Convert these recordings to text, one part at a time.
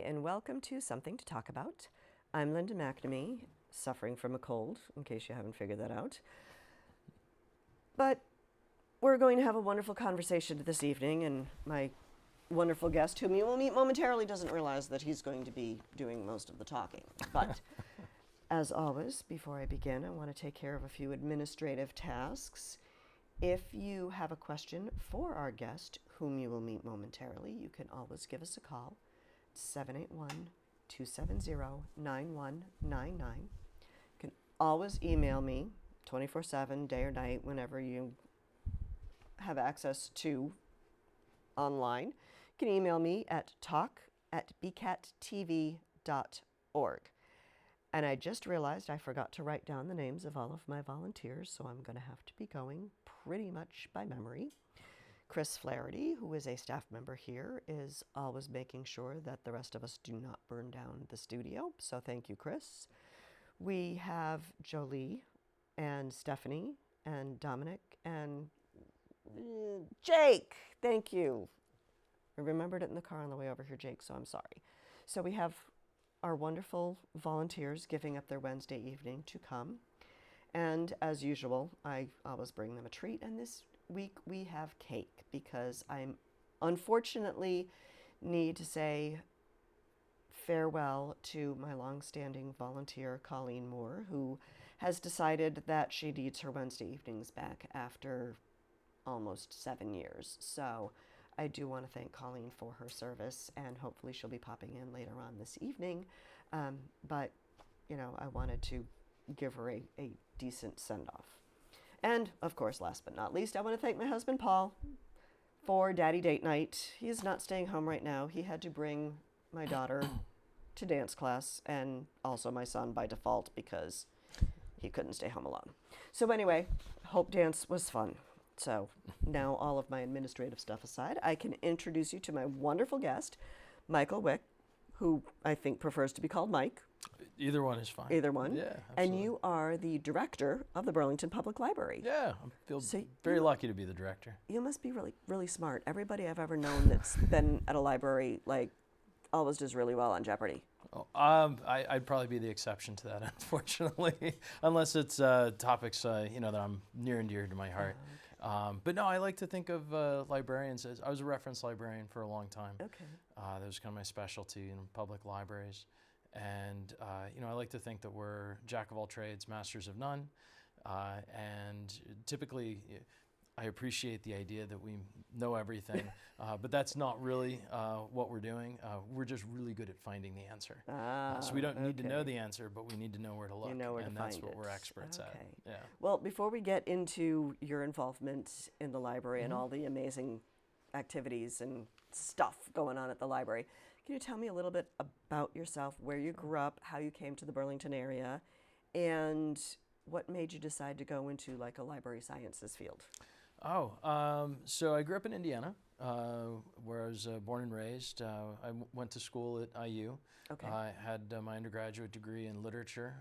and welcome to Something to Talk About. I'm Linda McNamee, suffering from a cold, in case you haven't figured that out. But we're going to have a wonderful conversation this evening, and my wonderful guest, whom you will meet momentarily, doesn't realize that he's going to be doing most of the talking. But as always, before I begin, I want to take care of a few administrative tasks. If you have a question for our guest, whom you will meet momentarily, you can always give us a call, 781-270-9199. You can always email me 24/7, day or night, whenever you have access to online. You can email me at talk@bcattv.org. And I just realized I forgot to write down the names of all of my volunteers, so I'm going to have to be going pretty much by memory. Chris Flaherty, who is a staff member here, is always making sure that the rest of us do not burn down the studio, so thank you, Chris. We have Jolie and Stephanie and Dominic and Jake. Thank you. I remembered it in the car on the way over here, Jake, so I'm sorry. So we have our wonderful volunteers giving up their Wednesday evening to come. And as usual, I always bring them a treat. And this week we have cake because I'm unfortunately need to say farewell to my longstanding volunteer, Colleen Moore, who has decided that she needs her Wednesday evenings back after almost 7 years. So I do want to thank Colleen for her service, and hopefully she'll be popping in later on this evening. But, you know, I wanted to give her a decent send-off. And, of course, last but not least, I want to thank my husband, Paul, for Daddy Date Night. He's not staying home right now. He had to bring my daughter to dance class, and also my son by default because he couldn't stay home alone. So anyway, hope dance was fun. So now, all of my administrative stuff aside, I can introduce you to my wonderful guest, Michael Wick, who I think prefers to be called Mike. Either one is fine. Either one. Yeah, absolutely. And you are the director of the Burlington Public Library. Yeah, I feel very lucky to be the director. You must be really, really smart. Everybody I've ever known that's been at a library, like, always does really well on Jeopardy. Oh, I'd probably be the exception to that, unfortunately, unless it's topics that I'm near and dear to my heart. Okay. But no, I like to think of librarians as I was a reference librarian for a long time. Okay. That was kind of my specialty in public libraries, and I like to think that we're jack of all trades, masters of none, and typically. I appreciate the idea that we know everything, but that's not really what we're doing. We're just really good at finding the answer. So we don't need to know the answer, but we need to know where to look. You know where to find that's it. what we're experts at. Yeah. Well, before we get into your involvement in the library and all the amazing activities and stuff going on at the library, can you tell me a little bit about yourself, where you grew up, how you came to the Burlington area, and what made you decide to go into like a library sciences field? So I grew up in Indiana, where I was born and raised. I went to school at IU. Okay. I had my undergraduate degree in literature,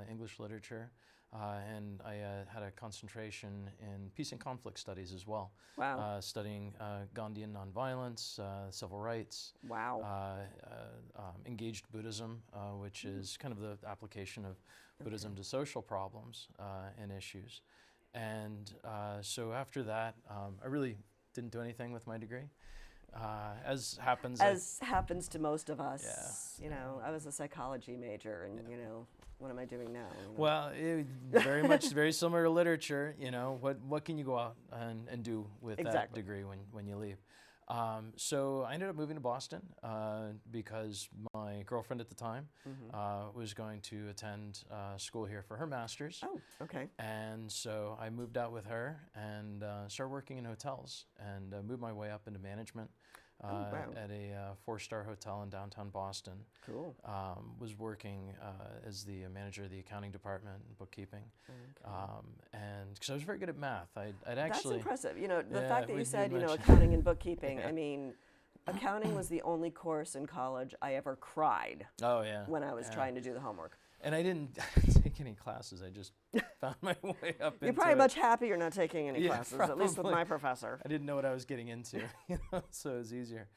English literature, and I had a concentration in peace and conflict studies as well. Wow. Studying Gandhian nonviolence, civil rights. Wow. Engaged Buddhism, which is kind of the application of Buddhism to social problems and issues. And so after that, I really didn't do anything with my degree. As happens to most of us. Yeah. I was a psychology major, and what am I doing now? Well, very similar to literature. What can you go out and do with that degree when you leave? So I ended up moving to Boston because my girlfriend at the time was going to attend school here for her master's. Oh, okay. And so I moved out with her and started working in hotels and moved my way up into management at a 4-star hotel in downtown Boston. Cool. Was working as the manager of the accounting department and bookkeeping. Okay. And because I was very good at math, I'd actually... That's impressive. The fact that you said, accounting and bookkeeping, I mean, accounting was the only course in college I ever cried when I was trying to do the homework. And I didn't take any classes. I just found my way up into it. You're probably much happier not taking any classes, probably. at least with my professor. I didn't know what I was getting into, so it was easier.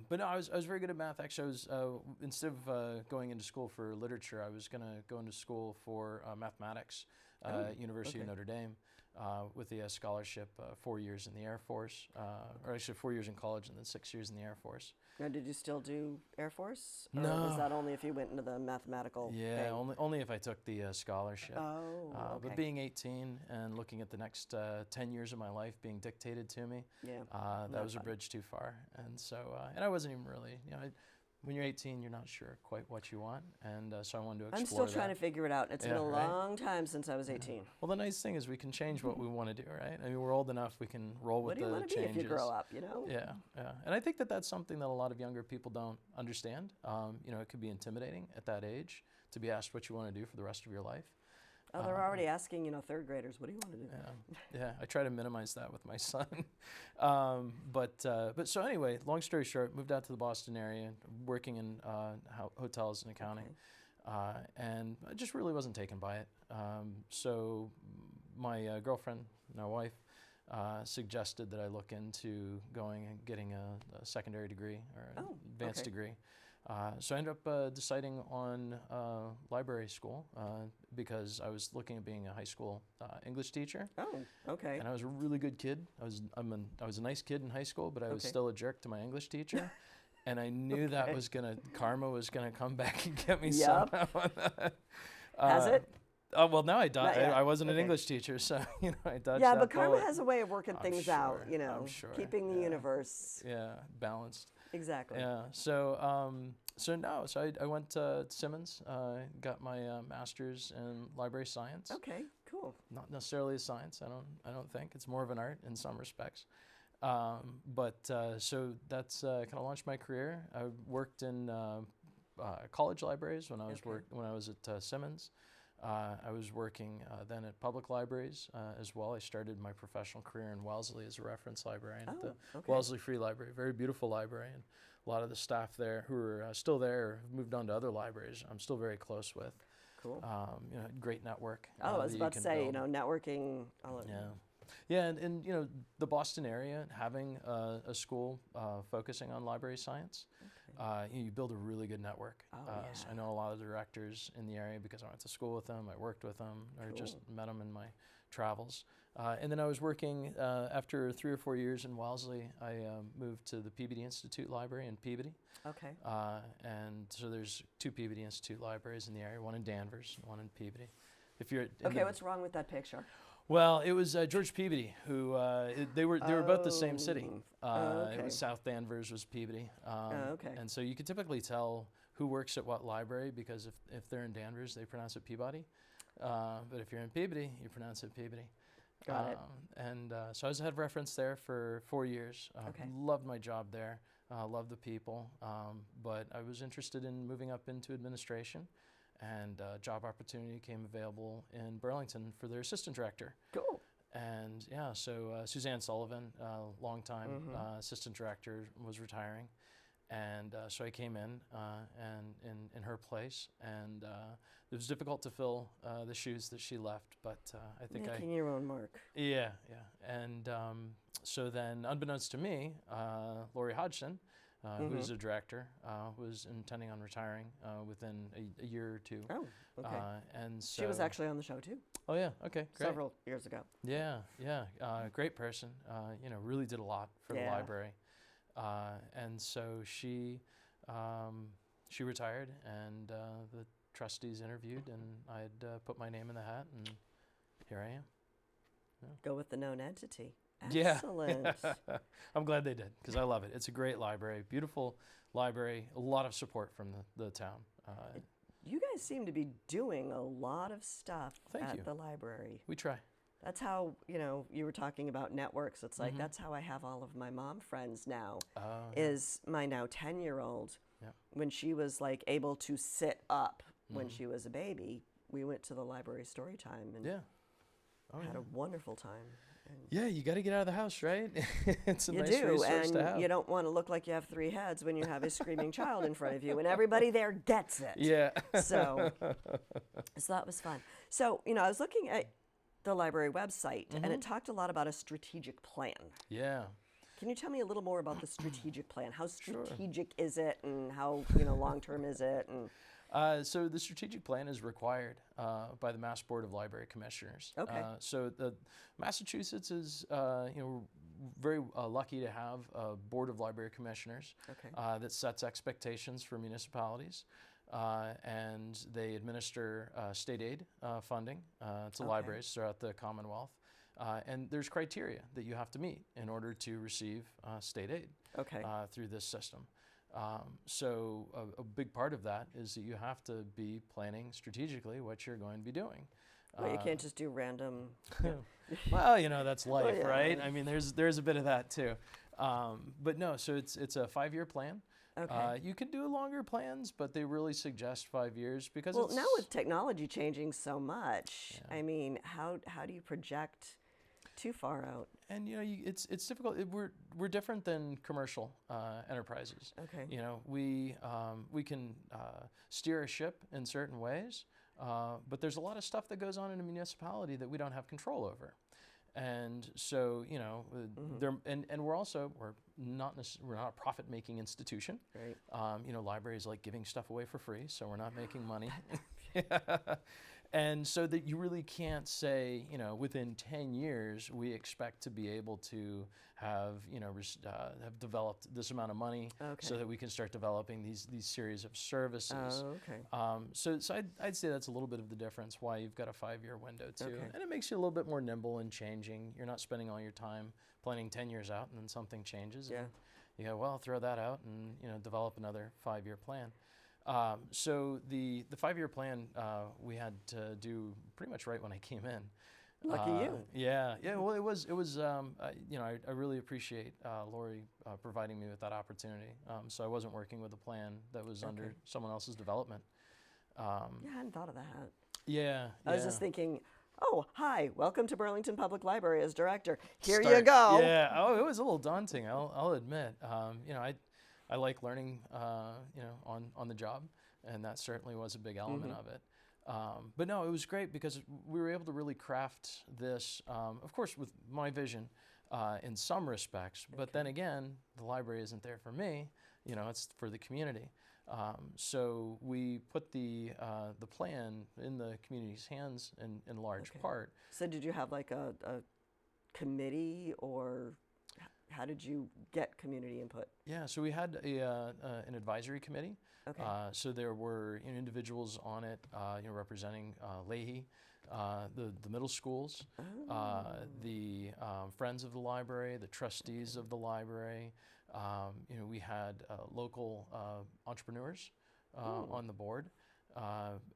But no, I was very good at math. Actually, I was instead of going into school for literature, I was going to go into school for mathematics at University of Notre Dame with the scholarship, 4 years in the Air Force, or actually 4 years in college and then 6 years in the Air Force. Now, did you still do Air Force? Or No. was that only if you went into the mathematical Yeah, thing? only if I took the scholarship. Oh, okay. But being 18 and looking at the next 10 years of my life being dictated to me, Yeah, that not was a fun. bridge too far. And so, and I wasn't even really, when you're 18, you're not sure quite what you want. And so I wanted to explore I'm still that. trying to figure it out. It's been Yeah, a right? long time since I was 18. Well, the nice thing is we can change what we want to do, right? I mean, we're old enough, we can roll What with do you the want to be changes. if you grow up, you know? Yeah, yeah. And I think that that's something that a lot of younger people don't understand. It could be intimidating at that age to be asked what you want to do for the rest of your life. Oh, they're already asking, third graders, what do you want to do? Yeah. I try to minimize that with my son. But so anyway, long story short, moved out to the Boston area, working in hotels and accounting. Okay. And I just really wasn't taken by it. So my girlfriend, my wife, suggested that I look into going and getting a secondary degree or an advanced degree. So I ended up deciding on library school because I was looking at being a high school English teacher. Oh, okay. And I was a really good kid. I was a nice kid in high school, but I was still a jerk to my English teacher. And I knew that karma was gonna come back and get me somehow. Has it? Oh, well, now I wasn't an Okay. English teacher, so I dodged Yeah, that but karma bullet. has a way of working I'm things out, sure, I'm sure, keeping the yeah. universe. Yeah, balanced. Exactly. Yeah. So I went to Simmons, got my master's in library science. Okay, cool. Not necessarily a science. I don't think it's more of an art in some respects. So that's kind of launched my career. I worked in college libraries when I was at Simmons. I was working then at public libraries as well. I started my professional career in Wellesley as a reference librarian at the Wellesley Free Library, very beautiful library, and a lot of the staff there who are still there have moved on to other libraries I'm still very close with. Cool. Great network. I was that about to can say, build. networking. Yeah, and the Boston area, having a school focusing on library science, you build a really good network. So I know a lot of the directors in the area because I went to school with them, I worked with them, or just met them in my travels. And then I was working, after 3 or 4 years in Wellesley, I moved to the Peabody Institute Library in Peabody. Okay. And so there's 2 Peabody Institute libraries in the area, one in Danvers, one in Peabody. If you're What's wrong with that picture? Well, it was George Peabody who they were both the same city. It was South Danvers was Peabody. And so you could typically tell who works at what library because if they're in Danvers, they pronounce it Peabody. But if you're in Peabody, you pronounce it Peabody. Got it. And so I was head reference there for 4 years. Loved my job there. Loved the people. But I was interested in moving up into administration. And a job opportunity came available in Burlington for their assistant director. Cool. And yeah, so Suzanne Sullivan, longtime assistant director, was retiring. And so I came in in her place. And it was difficult to fill the shoes that she left, but I think Making your own mark. Yeah. And so then, unbeknownst to me, Lori Hodgson, who's a director, was intending on retiring within a year or two. Oh, okay. And so She was actually on the show too. Oh yeah, okay, great. Several years ago. Yeah. Great person. Really did a lot for the library. And so she retired, and the trustees interviewed, and I had put my name in the hat, and here I am. Yeah. Go with the known entity. Yeah. Excellent. I'm glad they did because I love it. It's a great library, beautiful library, a lot of support from the town. You guys seem to be doing a lot of stuff at the library. We try. That's how, you were talking about networks. It's like, that's how I have all of my mom friends now, is my now 10-year-old. Yeah. When she was like able to sit up when she was a baby, we went to the library story time and had a wonderful time. Yeah, you got to get out of the house, right? It's a You nice do, resource to have. and you don't want to look like you have 3 heads when you have a screaming child in front of you, and everybody there gets it. Yeah. So that was fun. So, I was looking at the library website, and it talked a lot about a strategic plan. Yeah. Can you tell me a little more about the strategic plan? How Sure. strategic is it, and how long-term is it? And So the strategic plan is required by the Mass Board of Library Commissioners. Okay. So the Massachusetts is very lucky to have a Board of Library Commissioners Okay. that sets expectations for municipalities, and they administer state aid funding to Okay. libraries throughout the Commonwealth. And there's criteria that you have to meet in order to receive state aid Okay. through this system. So a big part of that is that you have to be planning strategically what you're going to be doing. Well, you can't just do random. Well, that's life, yeah. right? I mean, there's a bit of that too. But no, so it's a 5-year plan. Okay. You can do longer plans, but they really suggest 5 years because Well, it's, now with technology changing so much, Yeah. I mean, how do you project too far out? and it's difficult. We're different than commercial enterprises. Okay. We can steer a ship in certain ways, but there's a lot of stuff that goes on in a municipality that we don't have control over. And so, we're not a profit-making institution. Right. Libraries like giving stuff away for free, so we're not making money. And so that you really can't say, within 10 years we expect to be able to have, have developed this amount of money, Okay. so that we can start developing these series of services. Oh, okay. So I'd say that's a little bit of the difference why you've got a 5-year window too. Okay. And it makes you a little bit more nimble and changing. You're not spending all your time planning 10 years out and then something changes. Yeah. And you go, well, throw that out and develop another 5-year plan. So the 5-year plan we had to do pretty much right when I came in. Lucky you. Yeah. Well, it was. I really appreciate Lori providing me with that opportunity. So I wasn't working with a plan that was under someone else's development. Yeah, I hadn't thought of that. Yeah. I was just thinking, oh, hi, welcome to Burlington Public Library as director. Here you Start- go. Yeah. Oh, it was a little daunting. I'll admit. I like learning, on the job, and that certainly was a big element of it. But no, it was great because we were able to really craft this, of course, with my vision in some respects. But then again, the library isn't there for me. It's for the community. So we put the plan in the community's hands in large part. So did you have like a committee, or how did you get community input? Yeah, so we had an advisory committee. Okay. So there were individuals on it, representing Leahy, the middle schools, the friends of the library, the trustees of the library. We had local entrepreneurs on the board.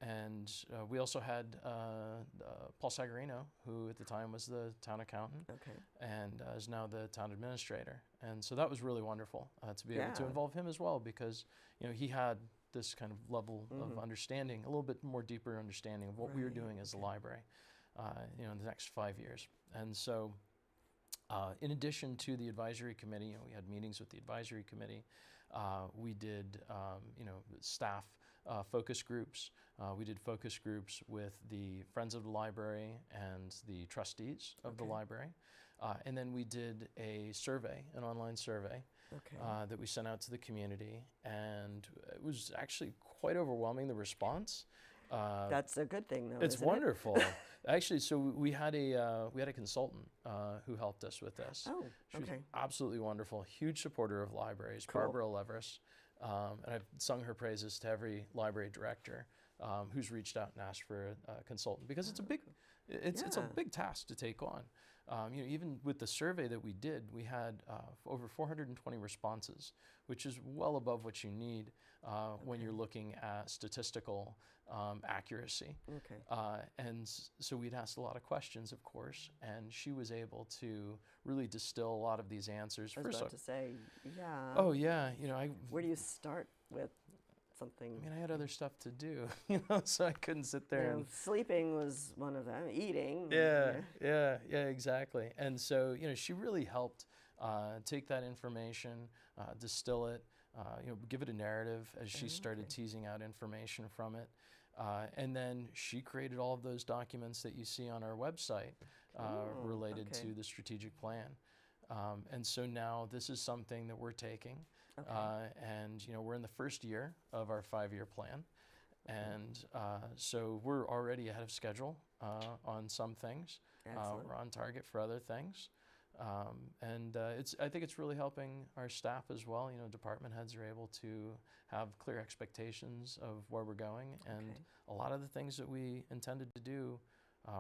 And we also had Paul Sagarino, who at the time was the town accountant and is now the town administrator. And so that was really wonderful to be able to involve him as well, because he had this kind of level of understanding, a little bit more deeper understanding of what we were doing as a library in the next 5 years. And so in addition to the advisory committee, we had meetings with the advisory committee. We did staff focus groups. We did focus groups with the Friends of the Library and the trustees of the library. And then we did a survey, an online survey, that we sent out to the community. And it was actually quite overwhelming, the response. That's a good thing, though. It's isn't wonderful. Actually, so we had a consultant who helped us with this. Oh, She was absolutely wonderful, huge supporter of libraries, Barbara Leveris. And I've sung her praises to every library director who's reached out and asked for a consultant, because it's a big task to take on. Even with the survey that we did, we had over 420 responses, which is well above what you need when you're looking at statistical accuracy. And so we'd asked a lot of questions, of course, and she was able to really distill a lot of these answers. I was about to say, yeah. Oh yeah, Where do you start with something? I mean, I had other stuff to do, so I couldn't sit there. And sleeping was one of them. Eating. Yeah, exactly. And so, she really helped take that information, distill it, give it a narrative as she started teasing out information from it. And then she created all of those documents that you see on our website related to the strategic plan. And so now this is something that we're taking. Okay. And, we're in the first year of our 5-year plan. And so we're already ahead of schedule on some things. Excellent. We're on target for other things. And I think it's really helping our staff as well. Department heads are able to have clear expectations of where we're going. And Okay. a lot of the things that we intended to do,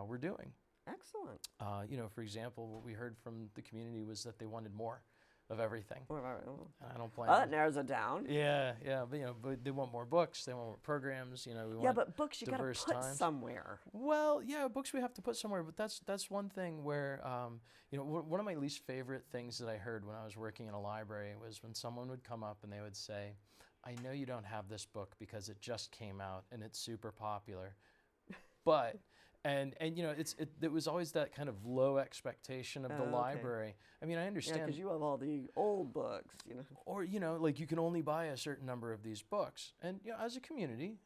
we're doing. Excellent. For example, what we heard from the community was that they wanted more of everything. And I don't blame Well, them. that narrows it down. Yeah, but they want more books, they want more programs, we want Yeah, but books you got to diverse put times. somewhere. Well, yeah, books we have to put somewhere, but that's one thing where, one of my least favorite things that I heard when I was working in a library was when someone would come up and they would say, I know you don't have this book because it just came out and it's super popular, but... And it was always that kind of low expectation of the Okay. library. I mean, I Yeah, understand. because you have all the old books, Or, like you can only buy a certain number of these books. And, as a community,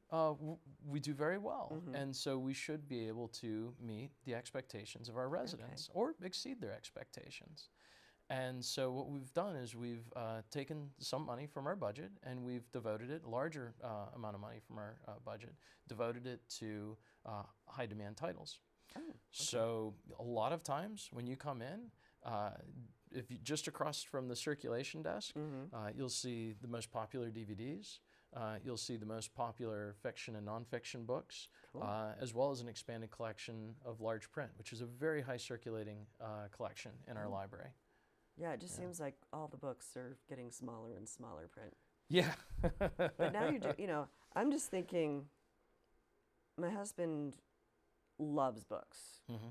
we do very well. Mm-hmm. And so we should be able to meet the expectations of our residents or exceed their expectations. And so what we've done is we've taken some money from our budget and we've devoted it, a larger amount of money from our budget, devoted it to high demand titles. Oh, okay. So a lot of times when you come in, if you just across from the circulation desk, you'll see the most popular DVDs. You'll see the most popular fiction and nonfiction books, Cool. as well as an expanded collection of large print, which is a very high circulating collection in our library. Yeah, it just seems like all the books are getting smaller and smaller print. Yeah. But now I'm just thinking, my husband loves books. Mm-hmm.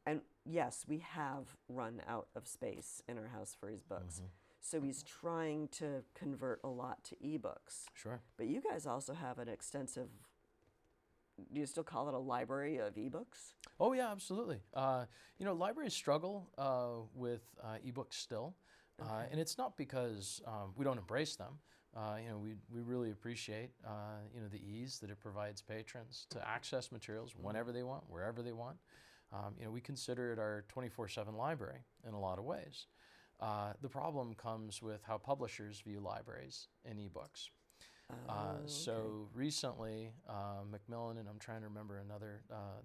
And yes, we have run out of space in our house for his books. Mm-hmm. So he's trying to convert a lot to ebooks. Sure. But you guys also have an extensive, do you still call it a library of ebooks? Oh yeah, absolutely. Libraries struggle with ebooks still, and it's not because we don't embrace them. We really appreciate the ease that it provides patrons to access materials whenever they want, wherever they want. We consider it our 24/7 library in a lot of ways. The problem comes with how publishers view libraries and ebooks. So recently, Macmillan, and I'm trying to remember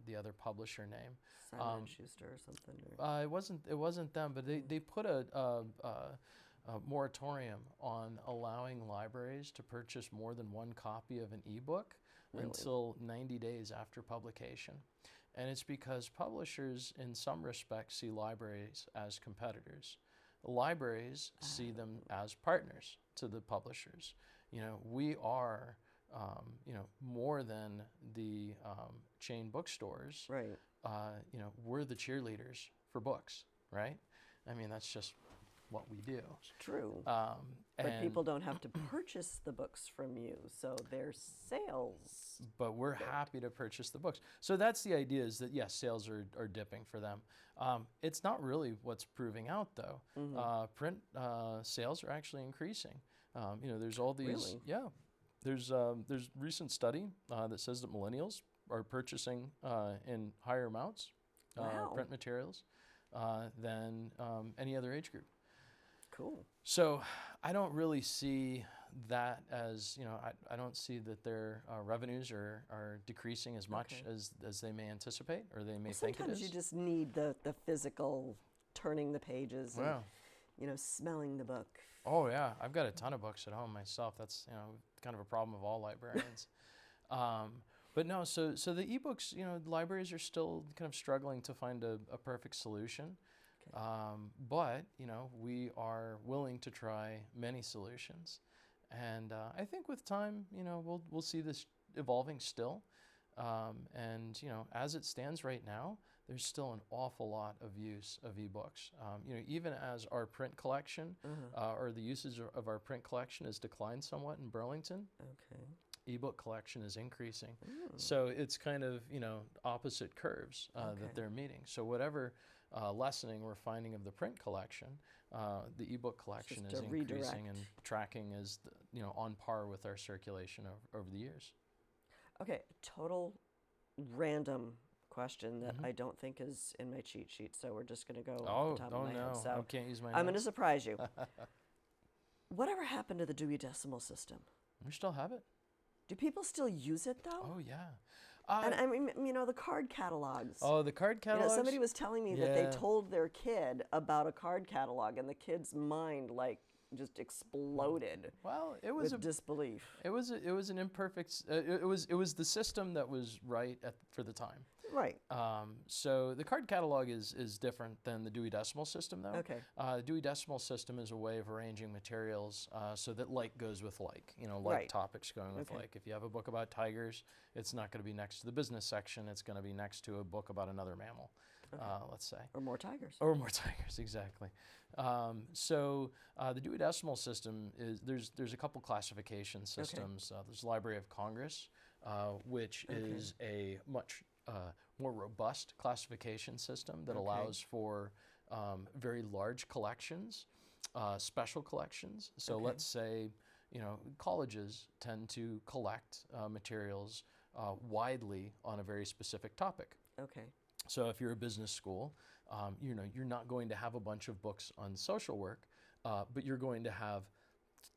the other publisher name. Simon Schuster or something. Or... It wasn't them, but they put a moratorium on allowing libraries to purchase more than one copy of an ebook until 90 days after publication. And it's because publishers, in some respects, see libraries as competitors. Libraries see them as partners to the publishers. We are, more than the chain bookstores. Right. We're the cheerleaders for books, right? I mean, that's just what we do. It's true. But But people don't have to purchase the books from you, so they're sales. But we're happy to purchase the books. So that's the idea, is that yes, sales are dipping for them. It's not really what's proving out though. Print sales are actually increasing. There's all these. Really? Yeah. There's recent study that says that millennials are purchasing in higher amounts Wow. print materials than any other age group. Cool. So I don't really see that as, I don't see that their revenues are decreasing as much as they may anticipate or they may think it Sometimes is. you just need the physical turning the pages Wow. and, smelling the book. Oh yeah, I've got a ton of books at home myself. That's kind of a problem of all librarians. But no, so the ebooks, libraries are still kind of struggling to find a perfect solution. But we are willing to try many solutions, and I think with time, we'll see this evolving still. And as it stands right now, there's still an awful lot of use of ebooks. Even as our print collection or the usage of our print collection has declined somewhat in Burlington. Okay. Ebook collection is increasing. So it's kind of, opposite curves that they're meeting. So whatever lessening we're finding of the print collection, the ebook collection is increasing and tracking is, on par with our circulation over the years. Okay, total random question that I don't think is in my cheat sheet, so we're just going to go Oh, off the top oh of my no, head. I So can't use my I'm going to notes. surprise you. Whatever happened to the Dewey Decimal System? We still have it. Do people still use it though? Oh yeah. And I mean, the card catalogs. Oh, the card catalogs. Somebody was telling me that they Yeah. told their kid about a card catalog, and the kid's mind just exploded Well, it was with disbelief. it was an imperfect. It was the system that was right for the time. Right. So the card catalog is different than the Dewey Decimal System, though. Okay. The Dewey Decimal System is a way of arranging materials so that like goes with like. Like Right. topics going with Okay. like. If you have a book about tigers, it's not going to be next to the business section. It's going to be next to a book about another mammal, let's say. Or more tigers. Or more tigers, exactly. So the Dewey Decimal System is there's a couple classification systems. There's the Library of Congress, which is a much more robust classification system that allows for very large collections, special collections. So let's say, colleges tend to collect materials widely on a very specific topic. Okay. So if you're a business school, you're not going to have a bunch of books on social work, but you're going to have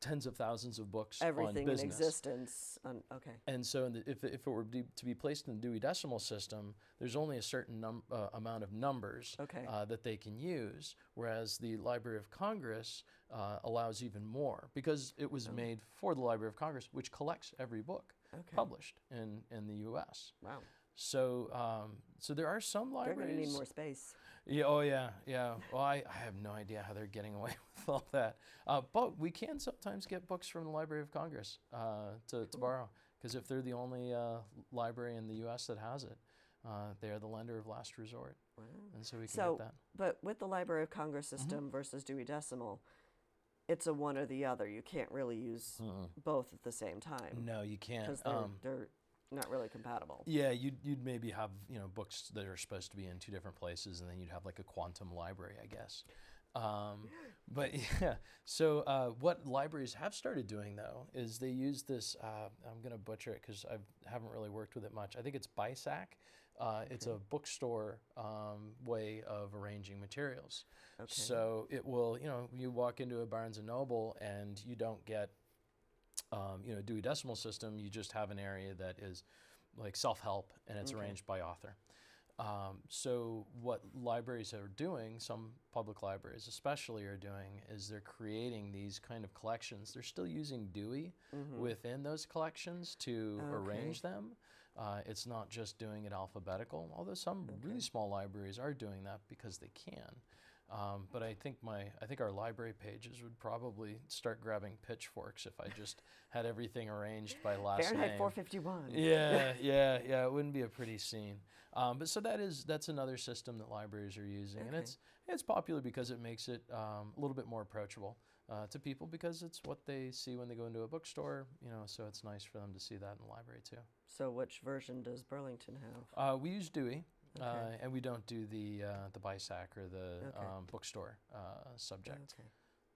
tens of thousands of books Everything on business. in existence. Okay. And so if it were to be placed in the Dewey Decimal System, there's only a certain amount of numbers that they can use, whereas the Library of Congress allows even more because it was made for the Library of Congress, which collects every book published in the U.S. Wow. So so there are some libraries. They're going to need more space. Yeah. Oh yeah. Yeah. Well, I have no idea how they're getting away with all that. But we can sometimes get books from the Library of Congress to borrow because if they're the only library in the U.S. that has it, they are the lender of last resort. Wow. And so we can So, get that. but with the Library of Congress system versus Dewey Decimal, it's a one or the other. You can't really use both at the same time. No, you can't. Because they're not really compatible. Yeah, you'd maybe have books that are supposed to be in two different places, and then you'd have like a quantum library, I guess. But yeah, so what libraries have started doing though is they use this. I'm gonna butcher it because I haven't really worked with it much. I think it's BISAC. It's a bookstore way of arranging materials. Okay. So it will, you walk into a Barnes and Noble and you don't get Dewey Decimal System, you just have an area that is like self-help and it's arranged by author. So what libraries are doing, some public libraries especially are doing, is they're creating these kind of collections. They're still using Dewey within those collections to arrange them. It's not just doing it alphabetical, although some really small libraries are doing that because they can. But I think our library pages would probably start grabbing pitchforks if I just had everything arranged by last Fahrenheit name. 451. Yeah. It wouldn't be a pretty scene. But so that's another system that libraries are using, and it's popular because it makes it a little bit more approachable to people because it's what they see when they go into a bookstore. So it's nice for them to see that in the library too. So which version does Burlington have? We use Dewey. And we don't do the BISAC or the bookstore subject. Okay.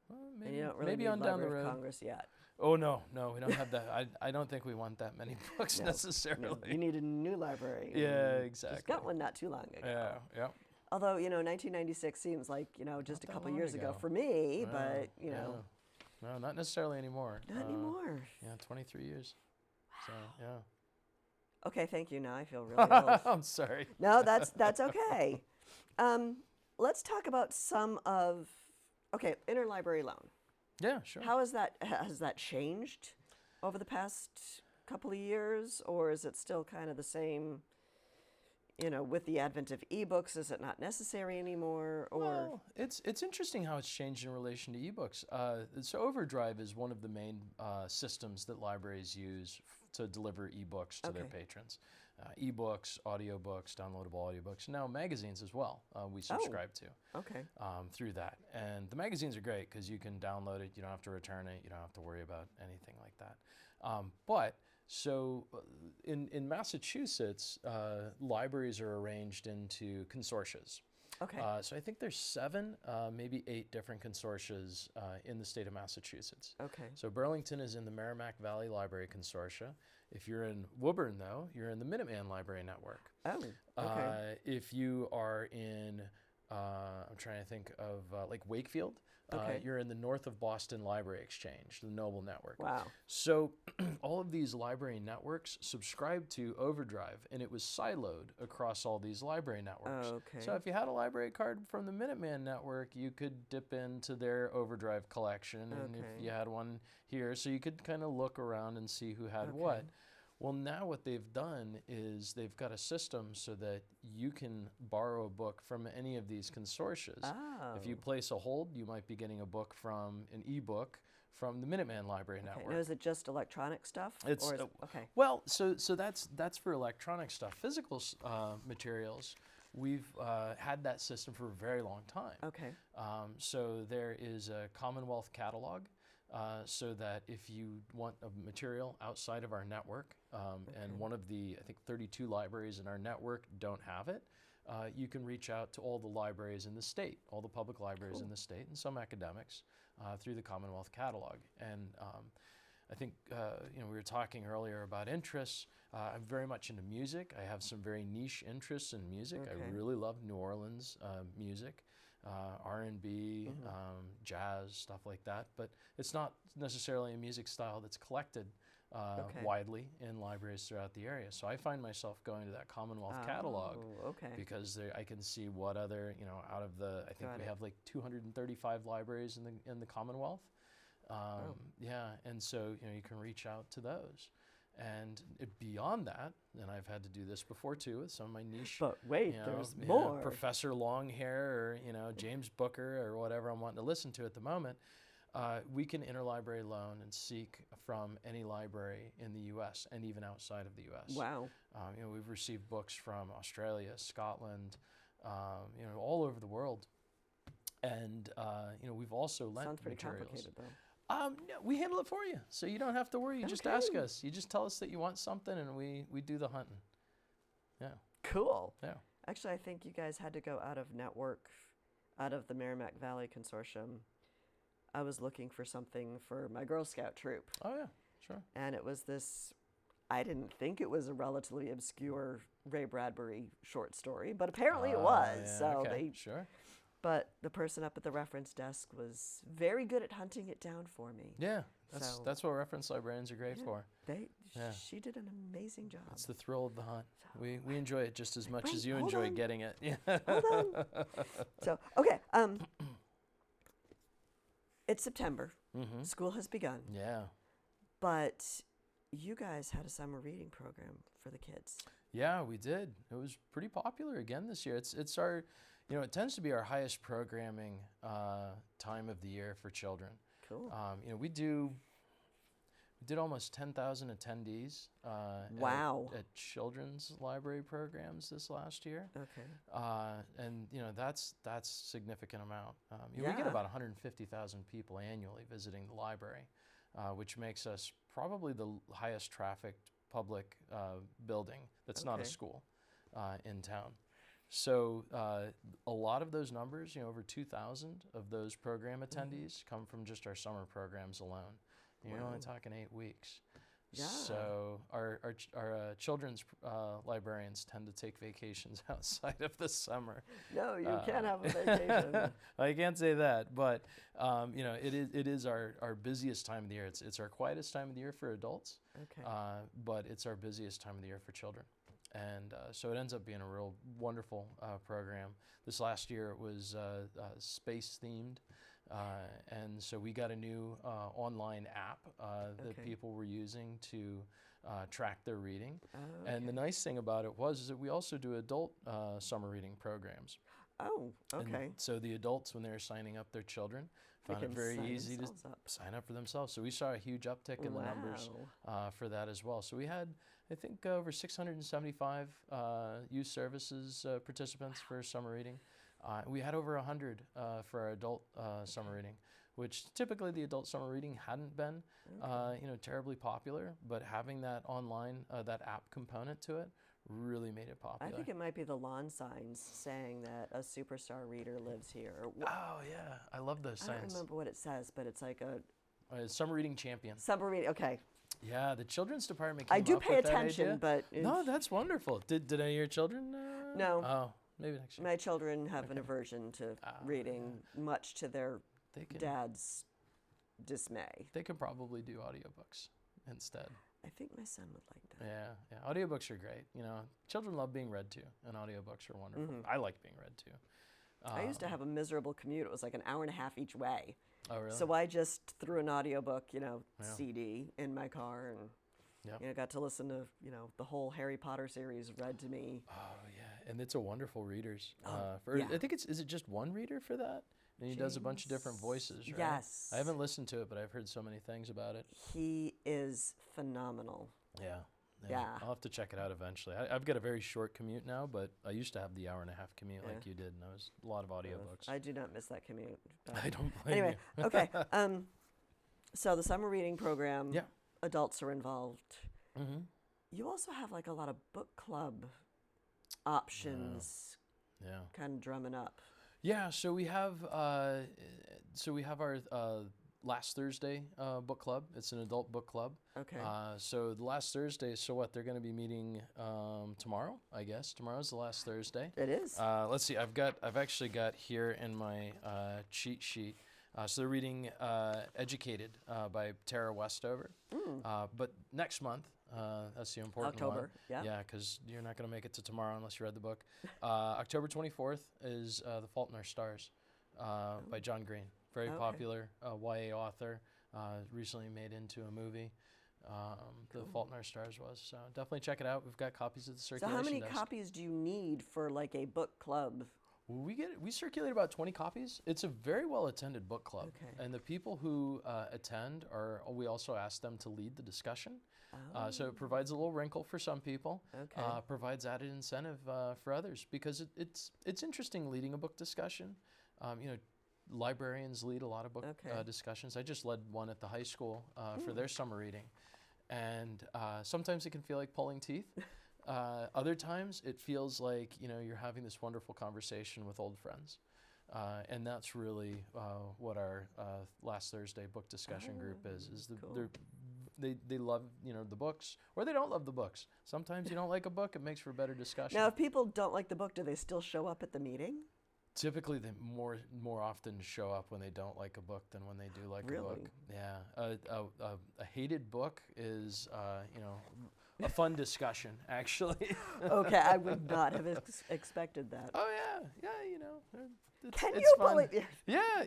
Well, And you don't really maybe need on down the Library of road. Congress yet. Oh no, we don't have that. I don't think we want that many books necessarily. No, you need a new library. Yeah, exactly. Just got one not too long ago. Yeah. Although 1996 seems like just a that couple long years ago ago. for me, but No, not necessarily anymore. not anymore. Yeah, 23 years. So yeah. Okay, thank you. Now I feel really old. I'm sorry. No, that's okay. Let's talk about some of interlibrary loan. Yeah, sure. How has that changed over the past couple of years, or is it still kind of the same? With the advent of ebooks, is it not necessary anymore? Or Well, it's interesting how it's changed in relation to ebooks. So Overdrive is one of the main systems that libraries use to deliver ebooks to their patrons. Ebooks, audiobooks, downloadable audiobooks, now magazines as well. We subscribe to through that, and the magazines are great because you can download it. You don't have to return it. You don't have to worry about anything like that. So in Massachusetts, libraries are arranged into consortias. Okay. So I think there's 7, maybe 8 different consortia in the state of Massachusetts. Okay. So Burlington is in the Merrimack Valley Library Consortia. If you're in Woburn, though, you're in the Minuteman Library Network. Oh, okay. If you are in, I'm trying to think of like Wakefield, Okay. you're in the North of Boston Library Exchange, the Noble Network. Wow. So all of these library networks subscribe to Overdrive, and it was siloed across all these library networks. Okay. So if you had a library card from the Minuteman Network, you could dip into their Overdrive collection, and if Okay. you had one here, so you could kind of look around and see who had what. Well, now what they've done is they've got a system so that you can borrow a book from any of these consortia. Oh. If you place a hold, you might be getting a book from an ebook from the Minuteman Library Okay. Network. Now, is it just electronic stuff? It's or is okay. Well, so that's for electronic stuff. Physical materials, we've had that system for a very long time. Okay. So there is a Commonwealth catalog. So that if you want a material outside of our network, and one of the, I think, 32 libraries in our network don't have it, you can reach out to all the libraries in the state, all the public libraries in the state, and some academics through the Commonwealth catalog. And I think, we were talking earlier about interests. I'm very much into music. I have some very niche interests in music. Okay. I really love New Orleans music. R&B, jazz, stuff like that. But it's not necessarily a music style that's collected widely in libraries throughout the area. So I find myself going to that Commonwealth catalog because I can see what other, out of the, I think we have like 235 libraries in the Commonwealth. Yeah, and so, you can reach out to those. And beyond that, and I've had to do this before too with some of my niche. But wait, there's more. Professor Longhair or James Booker or whatever I'm wanting to listen to at the moment. We can interlibrary loan and seek from any library in the U.S. and even outside of the U.S. Wow. We've received books from Australia, Scotland, all over the world, and we've also lent Sounds pretty materials. complicated, though. No, we handle it for you, so you don't have to worry. You just ask us. You just tell us that you want something, and we do the hunting. Yeah. Cool. Yeah. Actually, I think you guys had to go out of network, out of the Merrimack Valley Consortium. I was looking for something for my Girl Scout troop. Oh, yeah, sure. And it was this, I didn't think it was a relatively obscure Ray Bradbury short story, but apparently it was. Yeah, so okay, sure. But the person up at the reference desk was very good at hunting it down for me. Yeah, that's what reference librarians are great for. She did an amazing job. It's the thrill of the hunt. We enjoy it just as much Wait, as you hold enjoy on. getting it. Yeah. Hold on. So, okay. It's September. Mm-hmm. School has begun. Yeah. But you guys had a summer reading program for the kids. Yeah, we did. It was pretty popular again this year. It's our, it tends to be our highest programming time of the year for children. Cool. We did almost 10,000 attendees Wow. at children's library programs this last year. Okay. And that's a significant amount. We Yeah. get about 150,000 people annually visiting the library, which makes us probably the highest trafficked public building that's not a school in town. So a lot of those numbers, over 2,000 of those program attendees come from just our summer programs alone. You're only talking 8 weeks. Yeah. So our children's librarians tend to take vacations outside of the summer. No, you can't have a vacation. I can't say that, but it is our busiest time of the year. It's our quietest time of the year for adults, Okay. but it's our busiest time of the year for children. And so it ends up being a real wonderful program. This last year it was space themed. And so we got a new online app that people were using to track their reading. And the nice thing about it is that we also do adult summer reading programs. Oh, okay. And so the adults, when they were signing up their children, found it very easy to sign up for themselves. So we saw a huge uptick in the numbers for that as well. So we had, I think, over 675 youth services participants for summer reading. We had over 100 for our adult summer reading, which typically the adult summer reading hadn't been, terribly popular. But having that online, that app component to it, really made it popular. I think it might be the lawn signs saying that a superstar reader lives here. Oh yeah, I love those signs. I don't remember what it says, but it's like a Summer reading champion. summer reading. Okay. Yeah, the children's department came I do up pay with that attention, idea. but No, that's wonderful. Did any of your children? No. Oh, maybe next year. My children have an aversion to reading, much to their dad's dismay. They could probably do audiobooks instead. I think my son would like that. Yeah. Audiobooks are great. Children love being read to, and audiobooks are wonderful. I like being read to. I used to have a miserable commute. It was like an hour and a half each way. Oh, really? So I just threw an audiobook, CD in my car and got to listen to, the whole Harry Potter series read to me. Oh, yeah. And it's a wonderful readers. Yeah. I think is it just one reader for that? And he does a bunch of different voices, right? Yes. I haven't listened to it, but I've heard so many things about it. He is phenomenal. Yeah. I'll have to check it out eventually. I've got a very short commute now, but I used to have the hour and a half commute like you did, and that was a lot of audiobooks. I do not miss that commute. I don't blame anyway, you. Okay. So the summer reading program, Yeah. adults are involved. Mm-hmm. You also have like a lot of book club options kind of drumming up. Yeah, so we have our last Thursday book club. It's an adult book club. Okay. So the last Thursday, they're going to be meeting tomorrow, I guess. Tomorrow's the last Thursday. It is. Let's see. I've actually got here in my cheat sheet. So they're reading Educated by Tara Westover. But next month, that's the important one. October, yeah. Yeah, because you're not going to make it to tomorrow unless you read the book. October 24th is The Fault in Our Stars by John Green. Very popular YA author, recently made into a movie. The Fault in Our Stars was. So definitely check it out. We've got copies of the circulation So how many desk. copies do you need for like a book club? We circulate about 20 copies. It's a very well attended book club. Okay. And the people who attend we also ask them to lead the discussion. So it provides a little wrinkle for some people. Okay. Provides added incentive for others because it's interesting leading a book discussion. Librarians lead a lot of book discussions. I just led one at the high school for their summer reading. And sometimes it can feel like pulling teeth. Other times it feels like, you're having this wonderful conversation with old friends. And that's really what our last Thursday book discussion group is cool. They love, the books, or they don't love the books. Sometimes you don't like a book, it makes for better discussion. Now, if people don't like the book, do they still show up at the meeting? Typically, they more often show up when they don't like a book than when they do like a book. Yeah, a hated book is, a fun discussion, actually. Okay, I would not have expected that. Oh yeah, Can it's you fun. believe it?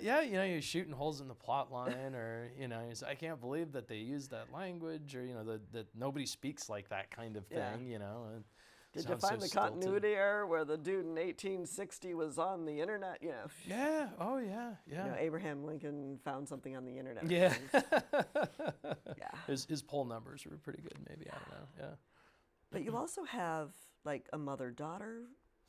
Yeah, you're shooting holes in the plot line, or I can't believe that they use that language, or that nobody speaks like that kind of thing, and Did you find the continuity error where the dude in 1860 was on the internet? Yeah. Oh yeah. Abraham Lincoln found something on the internet. Yeah. Yeah. His poll numbers were pretty good. Maybe I don't know. Yeah. But you also have like a mother-daughter.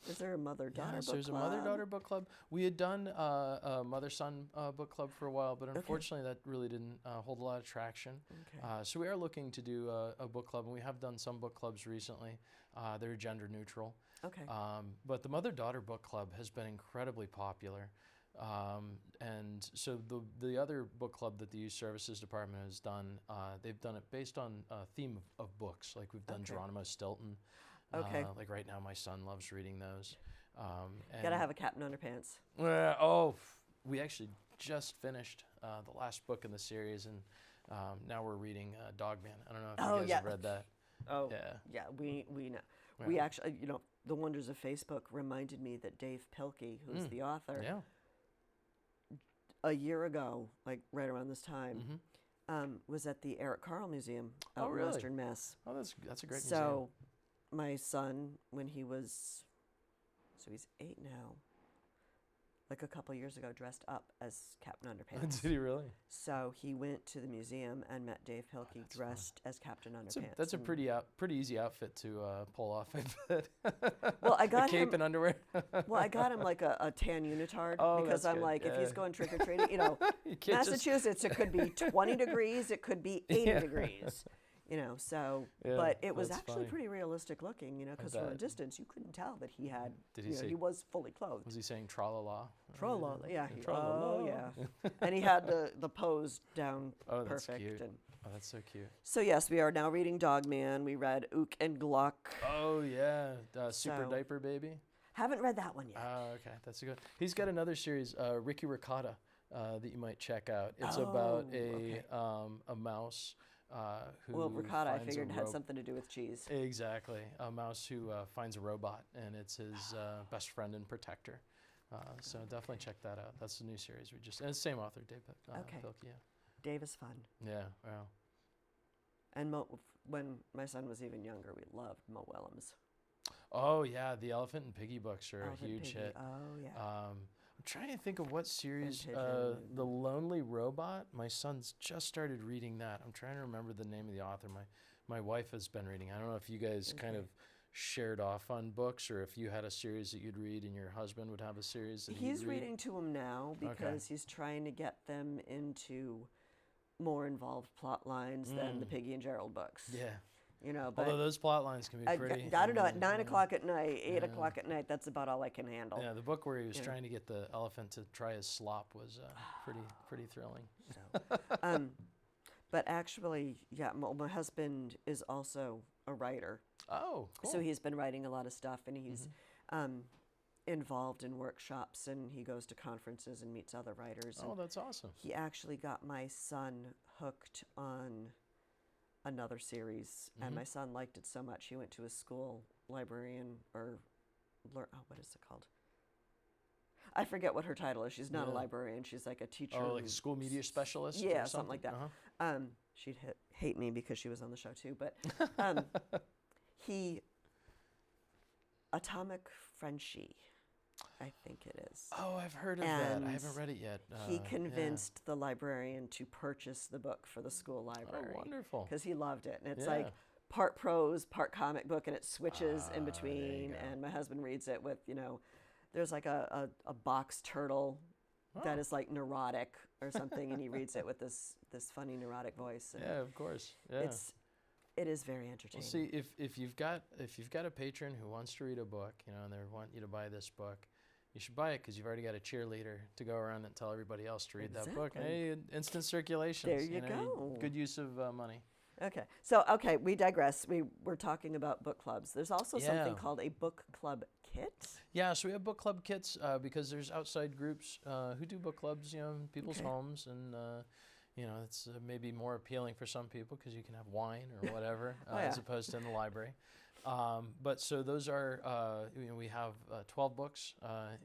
Is there a mother-daughter book club? There's a mother-daughter book club. We had done a mother-son book club for a while, but unfortunately that really didn't hold a lot of traction. Okay. So we are looking to do a book club, and we have done some book clubs recently. They're gender neutral. Okay. But the mother-daughter book club has been incredibly popular. And so the other book club that the Youth Services Department has done, they've done it based on a theme of books. Like we've done Geronimo Stilton. Okay. Like right now, my son loves reading those. Gotta have a Captain Underpants. We actually just finished the last book in the series, and now we're reading Dogman. I don't know if you guys have read that. Oh, yeah. We know. Yeah. We actually, the wonders of Facebook reminded me that Dave Pilkey, who's the author, a year ago, like right around this time, was at the Eric Carle Museum out in Western Mass. Oh, that's a great museum. So my son, when he was, so he's 8 now, like a couple years ago, dressed up as Captain Underpants. Did he really? So he went to the museum and met Dave Pilkey that's dressed as Captain Underpants. That's a pretty easy outfit to pull off, I bet. Well, I got a cape him, and underwear. well, I got him like a tan unitard Oh, because that's I'm good. like, if Yeah. he's going trick or treating, you know, You can't just- Massachusetts, it could be 20 degrees, it could be 80 degrees, you know. So, Yeah, but it was that's actually funny. pretty realistic looking, you know, because from a bet. distance you couldn't tell that he had, Did he you know, say- he was fully clothed. Was he saying tra-la-la? Trololo, yeah. Tra-la-la. Oh, yeah. And he had the pose down Oh, that's perfect. cute. And Oh, that's so cute. so yes, we are now reading Dogman. We read Ook and Gluck. Oh yeah, Super So- Diaper Baby. Haven't read that one yet. Oh, okay, that's a good. He's got another series, Ricky Ricotta, that you might check out. It's Oh, about okay. a mouse who. Well, ricotta, I finds a figured had ro- something to do with cheese. Exactly, a mouse who finds a robot, and it's his best friend and protector. So definitely check that out. That's the new series we just. And it's the same author, Dave Okay. Pilkey. Yeah. Dave is fun. Yeah. Wow. And when my son was even younger, we loved Mo Willems. Oh yeah, the Elephant and Piggy books are Elephant a huge Piggy. hit. Oh, yeah. I'm trying to think of what series. Pigeon. The Lonely Robot. My son's just started reading that. I'm trying to remember the name of the author. My wife has been reading. I don't know if you guys kind of shared off on books, or if you had a series that you'd read and your husband would have a series that He's he'd read. reading to him now because he's trying to get them into more involved plot lines than the Piggy and Gerald books. Yeah. You know, but Although those plot lines can be pretty. I don't know, at 9 o'clock at night, 8 o'clock at night, that's about all I can handle. Yeah, the book where he was Yeah. trying to get the elephant to try his slop was pretty thrilling. So, but actually, yeah, my husband is also a writer. Oh, cool. So he's been writing a lot of stuff, and he's involved in workshops, and he goes to conferences and meets other writers. Oh, And that's awesome. he actually got my son hooked on another series, and my son liked it so much he went to a school librarian or what is it called? I forget what her title is. She's not a Yeah. librarian. She's like a teacher. Oh, like a who- school media specialist? Yeah, or something like that. Uh-huh. She'd hate me because she was on the show too, but he Atomic Frenchie, I think it is. Oh, I've heard of that. I And haven't read it yet. He yeah. convinced the librarian to purchase the book for the school library. Oh, wonderful. Because he loved it. And it's Yeah. like part prose, part comic book, and it switches in there you between. go. And my husband reads it with, you know, there's like a box turtle that Oh. is like neurotic or something, and he reads it with this funny neurotic voice. And Yeah, of course. Yeah. it is very Well, entertaining. see, if you've got a patron who wants to read a book, you know, and they want you to buy this book, you should buy it because you've already got a cheerleader to go around and tell everybody else to read that book. Exactly. Hey, instant circulation. There you go. Good use of money. Okay. So, okay, we digress. We're talking about book clubs. There's also something Yeah. called a book club kit. Yeah, so we have book club kits because there's outside groups who do book clubs, you know, in people's Okay. homes, and you know, it's maybe more appealing for some people because you can have wine or whatever as yeah. opposed to in the library. But so those are, you know, we have 12 books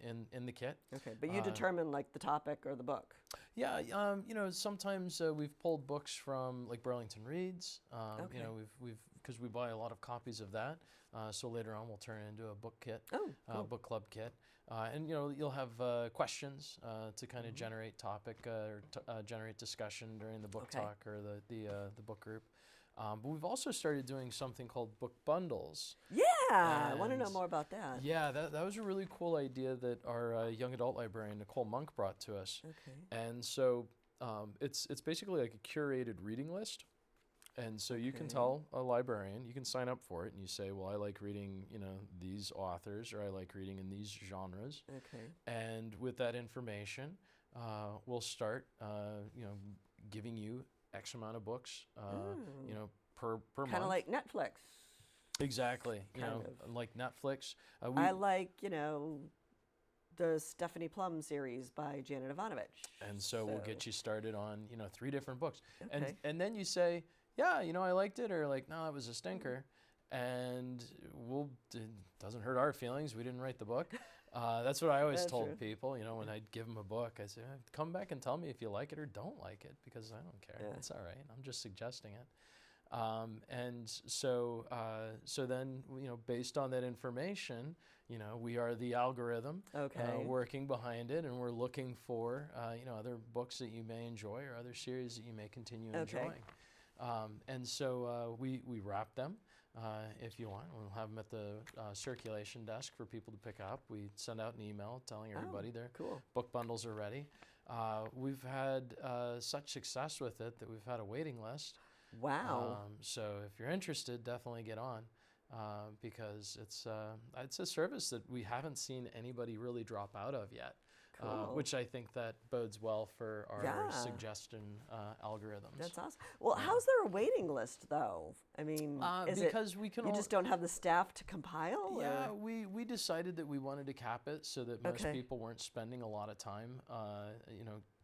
in the kit. Okay, but you determine like the topic or the book. Yeah, you know, sometimes we've pulled books from like Burlington Reads. Okay. You know, we've because we buy a lot of copies of that. So later on, we'll turn it into a book kit, Oh, cool. book club kit, and you know, you'll have questions to kind of generate topic or generate discussion during the book Okay. talk or the book group. But we've also started doing something called book bundles. Yeah, I want to know And- more about that. Yeah, that was a really cool idea that our young adult librarian Nicole Monk brought to us. Okay. And so it's basically like a curated reading list. And so you can Okay. tell a librarian, you can sign up for it, and you say, well, I like reading, you know, these authors, or I like reading in these genres. Okay. And with that information, we'll start, you know, giving you X amount of books, you know, per month. Kind of like Netflix. Exactly. You kind know, of. like Netflix. I like, you know, the Stephanie Plum series by Janet Ivanovich. And so we'll get you started on, you know, 3 different books. Okay. And then you say, yeah, you know, I liked it, or like, no, it was a stinker. And it doesn't hurt our feelings. We didn't write the book. That's what I always That's told true. people, you know, when I'd give them a book, I say, come back and tell me if you like it or don't like it, because I don't care. Yeah. It's all right. I'm just suggesting it. And so, so then, based on that information, we are the algorithm working behind it, and we're looking for, other books that you may enjoy or other series that you may continue enjoying. And so we wrap them. If you want, we'll have them at the circulation desk for people to pick up. We send out an email telling everybody their book bundles are ready. We've had such success with it that we've had a waiting list. Wow. So if you're interested, definitely get on because it's a service that we haven't seen anybody really drop out of yet. Which I think that bodes well for our suggestion algorithms. That's awesome. Well, how's there a waiting list, though? I mean, because we can you just don't have the staff to compile? Yeah, or? we decided that we wanted to cap it so that most people weren't spending a lot of time,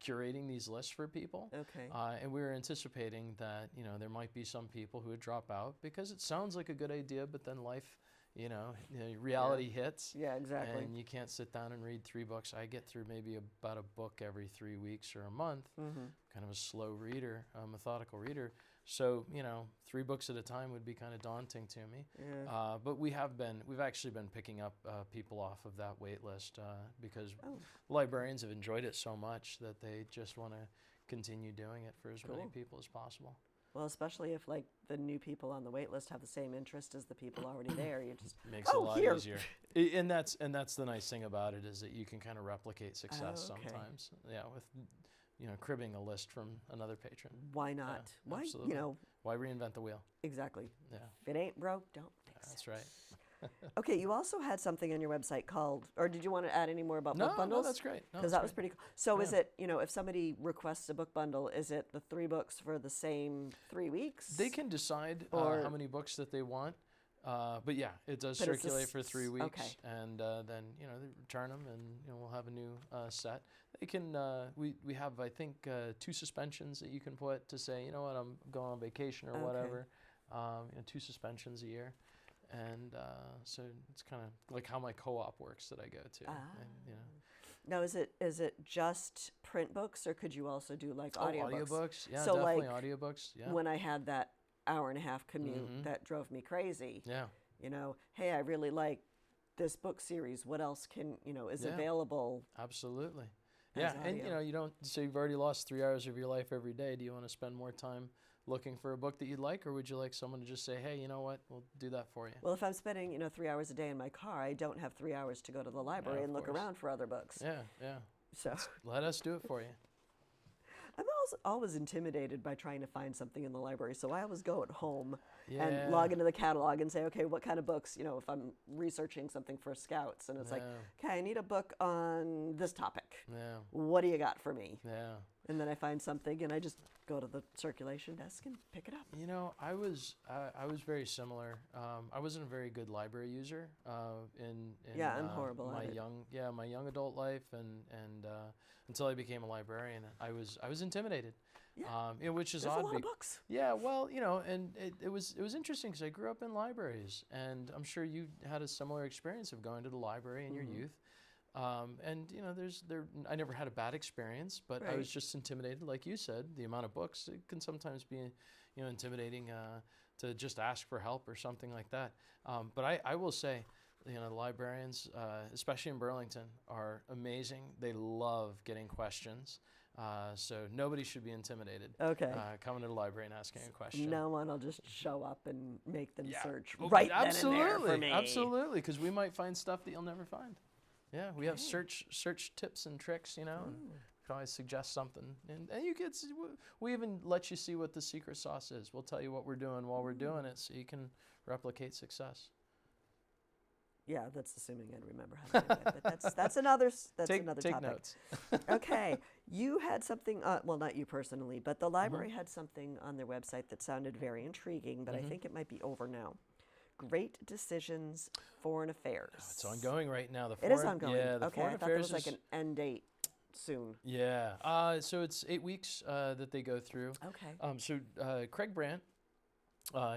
curating these lists for people. Okay. And we were anticipating that, there might be some people who would drop out because it sounds like a good idea, but then life reality hits. Yeah, exactly. And you can't sit down and read 3 books. I get through maybe about a book every 3 weeks or a month. Kind of a slow reader, a methodical reader. So, 3 books at a time would be kind of daunting to me. Yeah. But we've actually been picking up people off of that wait list because librarians have enjoyed it so much that they just want to continue doing it for as many people as possible. Well, especially if like the new people on the wait list have the same interest as the people already there, you just makes it a lot easier. And that's the nice thing about it is that you can kind of replicate success sometimes. Yeah, with cribbing a list from another patron. Why not? Yeah, Why absolutely. Why reinvent the wheel? Exactly. Yeah. If it ain't broke, don't fix it. That's right. Okay, you also had something on your website called, or did you want to add any more about book bundles? No, that's great. Because that was pretty cool. So is it, if somebody requests a book bundle, is it the 3 books for the same 3 weeks? They can decide how many books that they want. But yeah, it does circulate for 3 weeks, and then they return them, and we'll have a new set. They can we have I think 2 suspensions that you can put to say what I'm going on vacation or whatever. 2 suspensions a year. And so it's kind of like how my co-op works that I go to. And, Now, is it just print books, or could you also do like audiobooks? Audiobooks, yeah, so definitely like, audiobooks. Yeah. When I had that hour-and-a-half commute that drove me crazy. Yeah. Hey, I really like this book series. What else is available? Absolutely. Yeah, and you don't. So you've already lost 3 hours of your life every day. Do you want to spend more time looking for a book that you'd like, or would you like someone to just say, hey, you know what, we'll do that for you? Well, if I'm spending 3 hours a day in my car, I don't have 3 hours to go to the library and look around for other books. Yeah. So let us do it for you. I'm always intimidated by trying to find something in the library, so I always go at home and log into the catalog and say, okay, what kind of books, if I'm researching something for Scouts, and it's like, okay, I need a book on this topic. Yeah. What do you got for me? Yeah. And then I find something, and I just go to the circulation desk and pick it up. I was very similar. I wasn't a very good library user in I'm horrible at it. My young adult life, and until I became a librarian, I was intimidated. Yeah. Which is There's odd. a lot of books. Yeah, well, and it was interesting because I grew up in libraries, and I'm sure you had a similar experience of going to the library in your youth. And I never had a bad experience, but I was just intimidated, like you said. The amount of books, it can sometimes be, intimidating to just ask for help or something like that. But I will say, the librarians, especially in Burlington, are amazing. They love getting questions. So nobody should be intimidated. Okay. Coming to the library and asking a question. No one will just show up and make them search then and there for me. Absolutely, because we might find stuff that you'll never find. Yeah, we have search tips and tricks, and we can always suggest something. And you can, we even let you see what the secret sauce is. We'll tell you what we're doing while we're doing it so you can replicate success. Yeah, that's assuming I'd remember how to do it. But that's another topic. Take notes. Okay, you had something, well, not you personally, but the library had something on their website that sounded very intriguing, but I think it might be over now. Great Decisions, Foreign Affairs. Oh, it's ongoing right now. It is ongoing. Yeah, the okay, Foreign I thought there Affairs was like an end date soon. Yeah, so it's 8 weeks that they go through. Okay. So Craig Brandt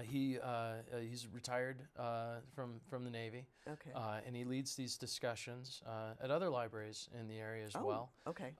He's retired from the Navy, Okay. and he leads these discussions at other libraries in the area as Oh, well. okay.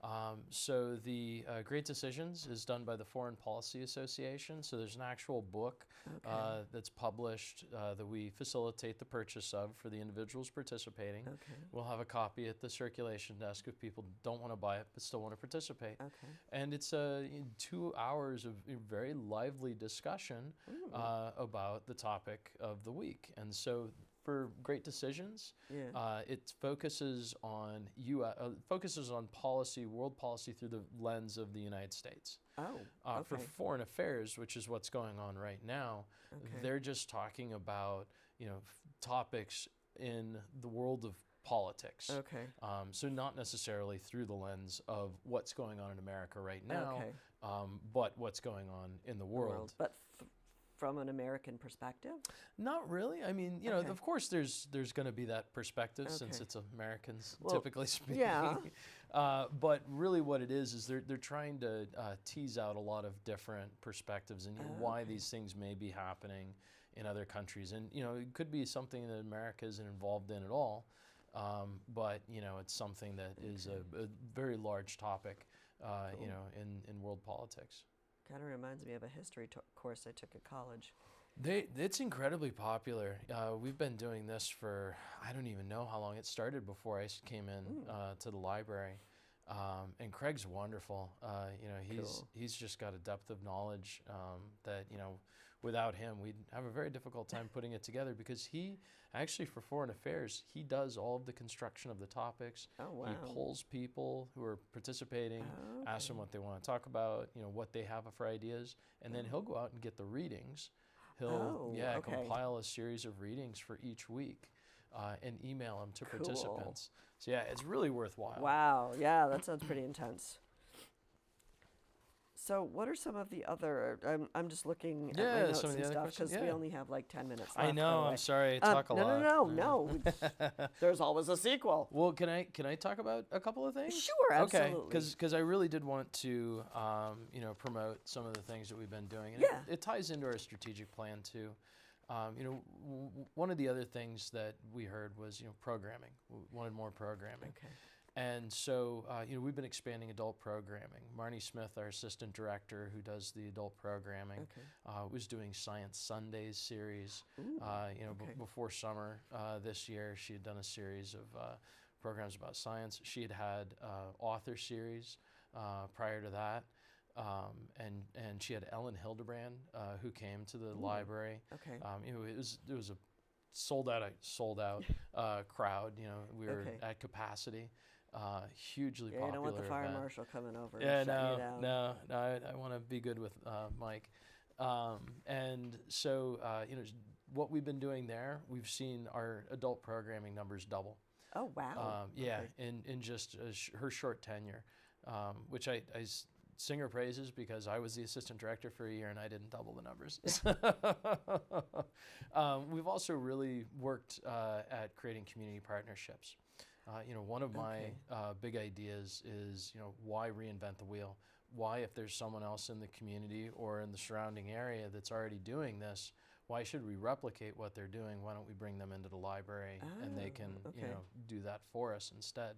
So the Great Decisions is done by the Foreign Policy Association. So there's an actual book Okay. that's published that we facilitate the purchase of for the individuals participating. Okay. We'll have a copy at the circulation desk if people don't want to buy it but still want to participate. Okay. And it's 2 hours of very lively discussion about the topic of the week. And so for Great Decisions, Yeah. it focuses on policy, world policy through the lens of the United States. Oh, For okay. foreign affairs, which is what's going on right now, Okay. they're just talking about topics in the world of politics. Okay. So not necessarily through the lens of what's going on in America right now, Okay. but what's going on in the world. But from an American perspective? Not really. I mean, Okay. of course, there's going to be that perspective since Okay. it's Americans Well, typically speaking. yeah. But really, what it is they're trying to tease out a lot of different perspectives and why Okay. these things may be happening in other countries, and it could be something that America isn't involved in at all, but it's something that is a very large topic, Cool. in world politics. Kind of reminds me of a history course I took at college. It's incredibly popular. We've been doing this for, I don't even know how long. It started before I came in to the library. And Craig's wonderful. He's just got a depth of knowledge that, without him, we'd have a very difficult time putting it together, because he actually, for foreign affairs, he does all of the construction of the topics. Oh, wow. He polls people who are participating, Oh, asks them what they want to talk about, what they have for ideas, and then he'll go out and get the readings. He'll okay. compile a series of readings for each week and email them to Cool. participants. So yeah, it's really worthwhile. Wow. Yeah, that sounds pretty intense. So, what are some of the other? I'm just looking at my Yeah, notes some of the and other stuff questions, because we yeah. only have like 10 minutes left. I by know. the way. I'm sorry. I talk a lot. No. There's always a sequel. Well, can I talk about a couple of things? Sure, Okay, absolutely. because I really did want to promote some of the things that we've been doing, and Yeah. it ties into our strategic plan too. One of the other things that we heard was programming. We wanted more programming. Okay. And so, we've been expanding adult programming. Marnie Smith, our assistant director who does the adult programming, Okay. was doing Science Sundays series. Ooh, okay. Before summer this year, she had done a series of programs about science. She had author series prior to that. And she had Ellen Hildebrand, who came to the library. Okay. It was a sold out crowd. We were Okay. at capacity. Hugely Yeah, popular you don't want the fire event. marshal coming over Yeah, and shutting you down. no. I want to be good with Mike. And so, what we've been doing there, we've seen our adult programming numbers double. Oh, wow. Yeah, Okay. in just her short tenure, which I sing her praises, because I was the assistant director for a year and I didn't double the numbers. We've also really worked at creating community partnerships. One of my big ideas is, why reinvent the wheel? Why, if there's someone else in the community or in the surrounding area that's already doing this, why should we replicate what they're doing? Why don't we bring them into the library and they can, do that for us instead?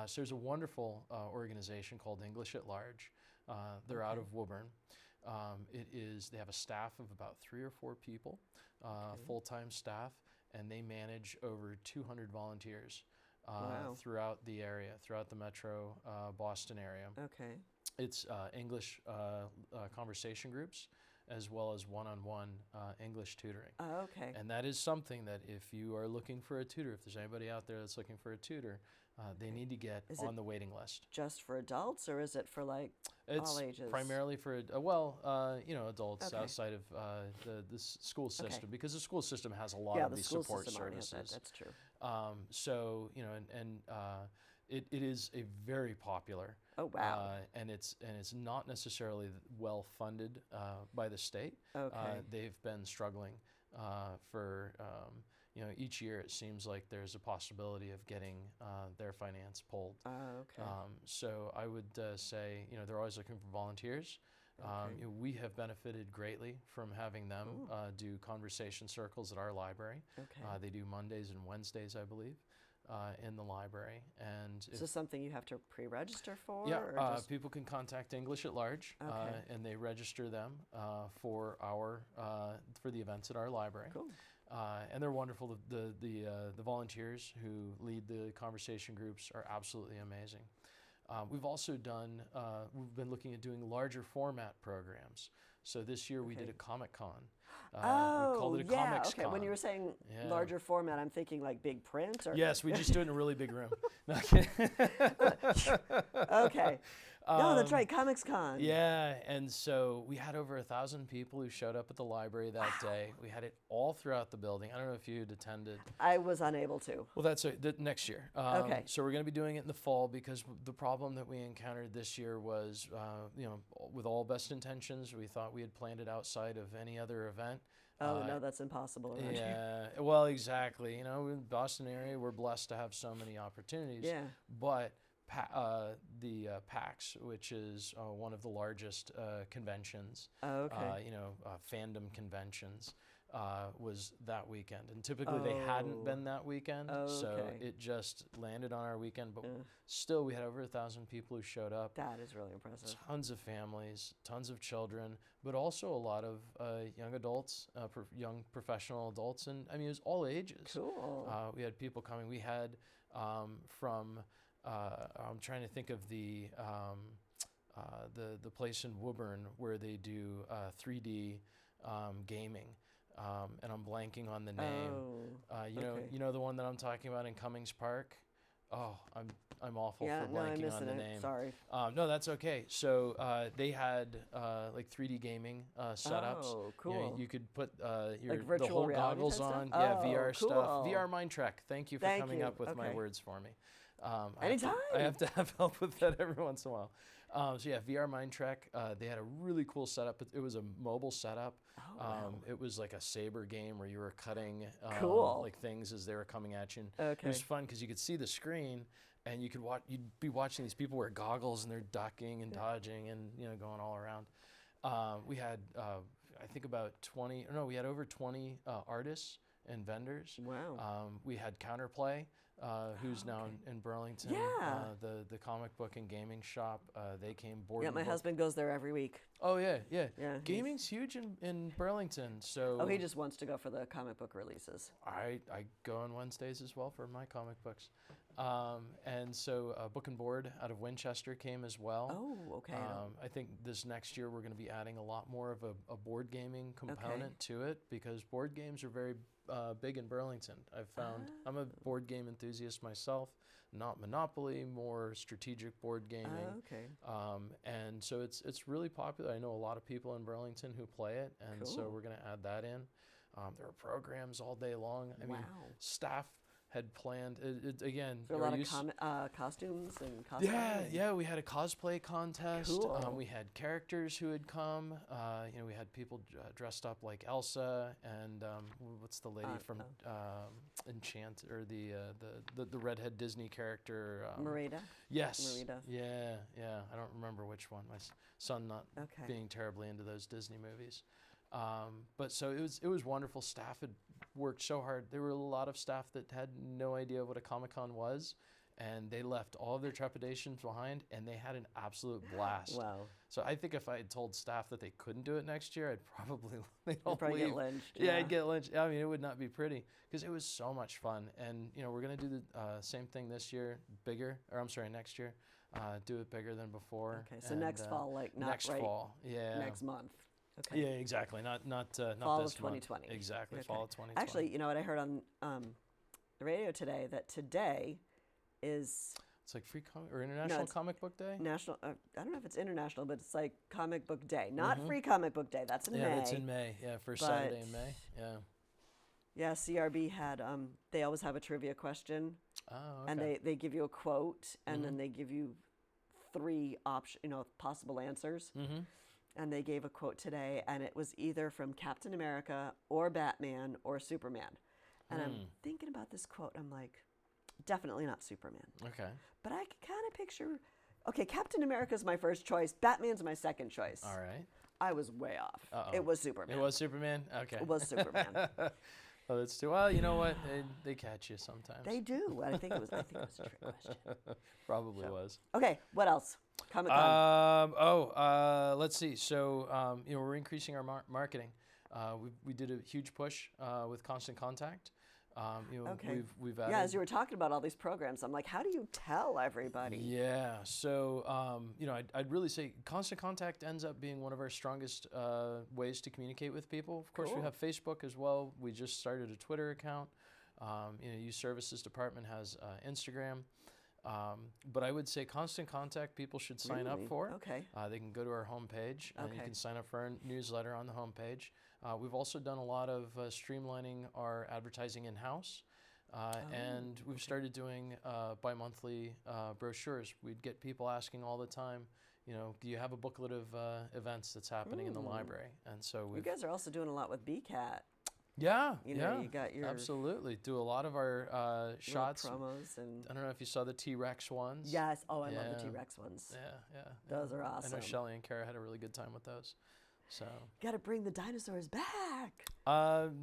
So there's a wonderful organization called English at Large. They're out of Woburn. They have a staff of about 3 or 4 people, full-time staff, and they manage over 200 volunteers throughout the area, throughout the metro Boston area. Okay. It's English conversation groups, as well as one-on-one English tutoring. Oh, okay. And that is something that, if you are looking for a tutor, if there's anybody out there that's looking for a tutor, they need to get on the waiting list. Just for adults, or is it for like all ages? It's primarily for adults Okay. outside of the school system, Okay. because the school system has a lot of these support services. That's true. It is a very popular. Oh, wow. And it's not necessarily well funded by the state. Okay. They've been struggling for each year. It seems like there's a possibility of getting their finance pulled. Okay. So I would say they're always looking for volunteers. Okay. We have benefited greatly from having them do conversation circles at our library. Okay. They do Mondays and Wednesdays, I believe, in the library. And Is this something you have to pre-register for? yeah, Or just, people can contact English at Large, Okay. and they register them for the events at our library. Cool. And they're wonderful. The volunteers who lead the conversation groups are absolutely amazing. We've also we've been looking at doing larger format programs. So this year we did a Comic-Con. We called it a Comics okay. Con. When you were saying Yeah. larger format, I'm thinking like big print or Yes, we just do it in a really big room. No, kidding. Okay. No, that's right, Comics Con. Yeah, and so we had over 1,000 people who showed up at the library that day. We had it all throughout the building. I don't know if you'd attended. I was unable to. Well, that's next year. Okay. So we're going to be doing it in the fall because the problem that we encountered this year was, with all best intentions, we thought we had planned it outside of any other event. Oh, no, that's impossible around here. Yeah, well, exactly. In the Boston area, we're blessed to have so many opportunities. Yeah. But the PAX, which is one of the largest conventions, Oh, okay. fandom conventions, was that weekend. And typically they hadn't been that weekend, so Okay. it just landed on our weekend. But still, we had over 1,000 people who showed up. That is really impressive. Tons of families, tons of children, but also a lot of young adults, young professional adults, and I mean, it was all ages. Cool. We had people coming. We had from I'm trying to think of the place in Woburn where they do 3D gaming, and I'm blanking on the name. Okay. You know the one that I'm talking about in Cummings Park. Oh, I'm awful Yeah, for no, I'm blanking missing on the it. name. Sorry. No, that's okay. So they had like 3D gaming setups. Oh, You cool. you could put the virtual whole reality goggles type stuff? on. Yeah, Oh, VR stuff. cool. VR Mind Trek. Thank you for Thank coming you. up with my Okay. words for me. Anytime. I have to have help with that every once in a while. So yeah, VR Mind Trek. They had a really cool setup. It was a mobile setup. Oh, wow. It was like a saber game where you were cutting Cool. like things as they were coming at you. And Okay. It was fun because you could see the screen and you could watch. You'd be watching these people wear goggles and they're ducking and dodging and going all around. We had I think about 20. No, we had over 20 artists and vendors. Wow. We had Counterplay, who's now in Burlington. Yeah. The comic book and gaming shop. They came board. Yeah, and my book. husband goes there every week. Oh yeah. Yeah, he's- Gaming's huge in Burlington. So Oh, he just wants to go for the comic book releases. I go on Wednesdays as well for my comic books. And so Book and Board out of Winchester came as well. Oh, okay. I think this next year we're going to be adding a lot more of a board gaming component to it because board games are very big in Burlington. I've found I'm a board game enthusiast myself, not Monopoly, more strategic board gaming. Okay. And so it's really popular. I know a lot of people in Burlington who play it, and so Cool. we're going to add that in. There are programs all day long. I mean, Wow. staff had planned again. Is there a lot of costumes and cosplay? Yeah, we had a cosplay contest. Cool. We had characters who had come. We had people dressed up like Elsa and what's the lady from Enchant or the redhead Disney character? Merida? Yes. Merida. Yeah. I don't remember which one. My son not Okay. being terribly into those Disney movies. But so it was wonderful. Staff had worked so hard. There were a lot of staff that had no idea what a Comic-Con was, and they left all of their trepidations behind, and they had an absolute blast. Wow. So I think if I had told staff that they couldn't do it next year, I'd probably You'd probably leave. get lynched. Yeah, I'd get lynched. I mean, it would not be pretty because it was so much fun. And we're gonna do the same thing this year, next year. Do it bigger than before. Okay, so and, next fall, like not next right fall, yeah. next month. Okay. Yeah, exactly. Not Fall this of 2020. month. Exactly, Okay. fall of 2020. Actually, you know what I heard on the radio today, that today is it's like or International it's Comic Book Day. national. I don't know if it's international, but it's like Comic Book Day, not Free Comic Book Day. That's in May. That's in May. Yeah, first Saturday in May. Yeah. Yeah, CRB had. They always have a trivia question, Oh, okay. and they give you a quote, and then they give you three possible answers. Mm-hmm. And they gave a quote today, and it was either from Captain America or Batman or Superman. And I'm thinking about this quote. I'm like, definitely not Superman. Okay. But I can kind of picture Okay, Captain America's my first choice. Batman's my second choice. All right. I was way off. Uh-oh. It was Superman. It was Superman? Okay. It was Superman. Oh, that's too. Well, you know what? They catch you sometimes. They do. I think it was a trick question. Probably was. Okay, what else? Comic-Con. Let's see. So, we're increasing our marketing. We did a huge push with Constant Contact. Okay. We've added. Yeah, as you were talking about all these programs, I'm like, how do you tell everybody? Yeah. So, I'd really say Constant Contact ends up being one of our strongest ways to communicate with people. Of course, Cool. we have Facebook as well. We just started a Twitter account. Youth Services Department has Instagram. But I would say Constant Contact people should sign up Really? for. Okay. They can go to our homepage and you Okay. can sign up for our newsletter on the homepage. We've also done a lot of streamlining our advertising in-house. And we've started doing bi-monthly brochures. We'd get people asking all the time, do you have a booklet of events that's happening in the library? And so You guys are also doing a lot with BCAT. yeah, You know, yeah, you got your absolutely. Do a lot of our little shots. promos and I don't know if you saw the T-Rex ones. yes. Oh, I love the Yeah. T-Rex ones. Yeah. Those are I awesome. know Shelley and Kara had a really good time with those. So Got to bring the dinosaurs back.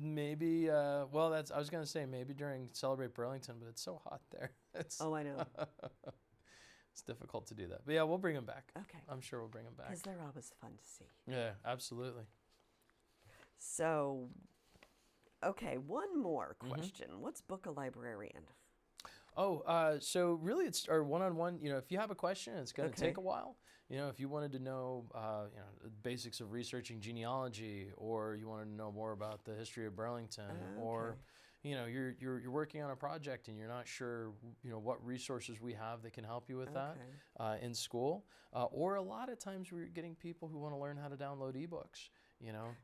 maybe. Well, I was gonna say maybe during Celebrate Burlington, but it's so hot there. It's Oh, I know. it's difficult to do that. But yeah, we'll bring them back. Okay. I'm sure we'll bring them back. Because they're always fun to see. Yeah, absolutely. So, okay, one more Mm-hmm. question. What's Book a Librarian? Oh, so really, it's our one-on-one. If you have a question, it's going to Okay. take a while. If you wanted to know, the basics of researching genealogy, or you wanted to know more about the history of Burlington, or you're working on a project and you're not sure, what resources we have that can help you with that in school, or a lot of times we're getting people who want to learn how to download ebooks.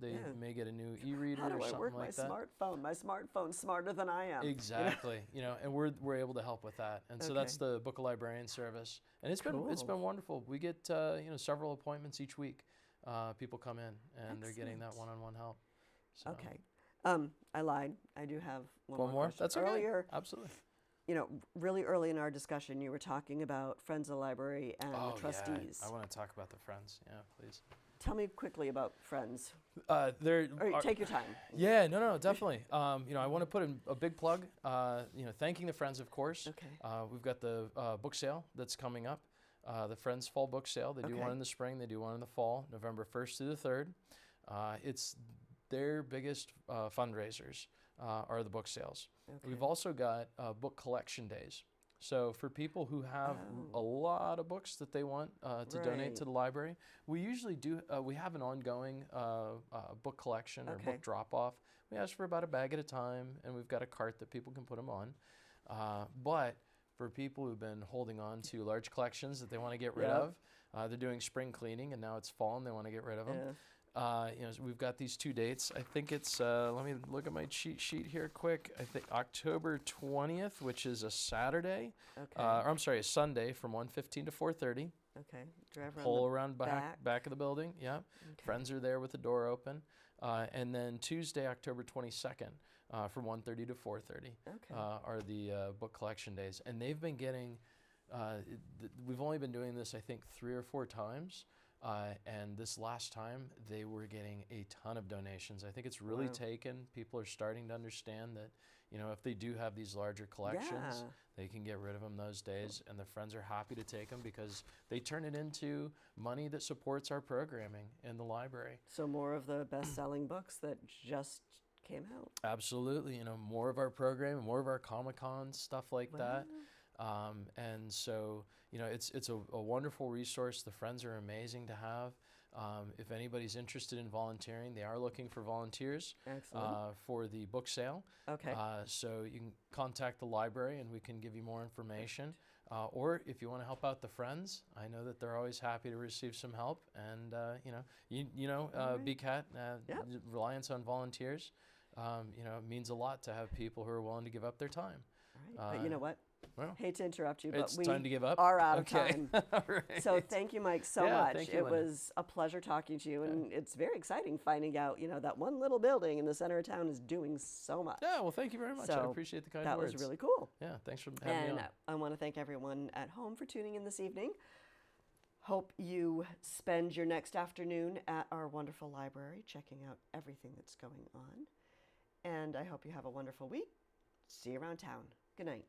They may get a new e-reader How do or I something work like my that. smartphone? My smartphone's smarter than I am. Exactly, and we're able to help with that, and so that's the Book a Librarian service, and it's been wonderful. We get several appointments each week. People come in and they're getting that Excellent. one-on-one help. So. Okay. I lied. I do have one One more? question. That's okay. Earlier, Absolutely. really early in our discussion, you were talking about Friends of the Library and Oh the trustees. yeah, I want to talk about the Friends. Yeah, please. Tell me quickly about Friends. There. Or take your time. Yeah, no, definitely. I want to put in a big plug. Thanking the Friends, of course. Okay. We've got the book sale that's coming up. The Friends Fall Book Sale. They do Okay. one in the spring. They do one in the fall, November 1st through the 3rd. It's their biggest fundraisers are the book sales. Okay. We've also got book collection days. So for people who have a lot of books that they want to donate to the library, we usually do. We have an ongoing book collection or book drop-off. We ask for about a bag at a time, and we've got a cart that people can put them on. But for people who've been holding on to large collections that they want to get rid of, they're doing spring cleaning, and now it's fall, and they want to get rid of them. So we've got these 2 dates. I think it's, let me look at my cheat sheet here quick. I think October 20th, which is a Saturday, a Sunday from 1:15 to 4:30. Okay. Drive around Pull the around back of the building. Yeah. Okay. Friends are there with the door open. And then Tuesday, October 22nd, from 1:30 to 4:30 are the book collection days. And they've been getting, we've only been doing this, I think, 3 or 4 times. And this last time, they were getting a ton of donations. I think it's really taken. People are starting to understand that, if they do have these larger collections, they can get rid of them those days. And the Friends are happy to take them because they turn it into money that supports our programming in the library. So more of the best-selling books that just came out. Absolutely. More of our programming, more of our Comic-Con, stuff like that. And so, it's a wonderful resource. The Friends are amazing to have. If anybody's interested in volunteering, they are looking for volunteers for the book sale. Okay. So you can contact the library and we can give you more information. Or if you want to help out the Friends, I know that they're always happy to receive some help. And, BCAT, reliance on volunteers, it means a lot to have people who are willing to give up their time. All right. But you know what? Well, Hate to interrupt you, but it's we time to give up. are out of time. All right. So thank you, Mike, so much. Thank you, It Linda. was a pleasure talking to you, and it's very exciting finding out, that one little building in the center of town is doing so much. Yeah, well, thank you very much. I So appreciate the kind that words. was really cool. Yeah, thanks for having me And on. I want to thank everyone at home for tuning in this evening. Hope you spend your next afternoon at our wonderful library checking out everything that's going on. And I hope you have a wonderful week. See you around town. Good night.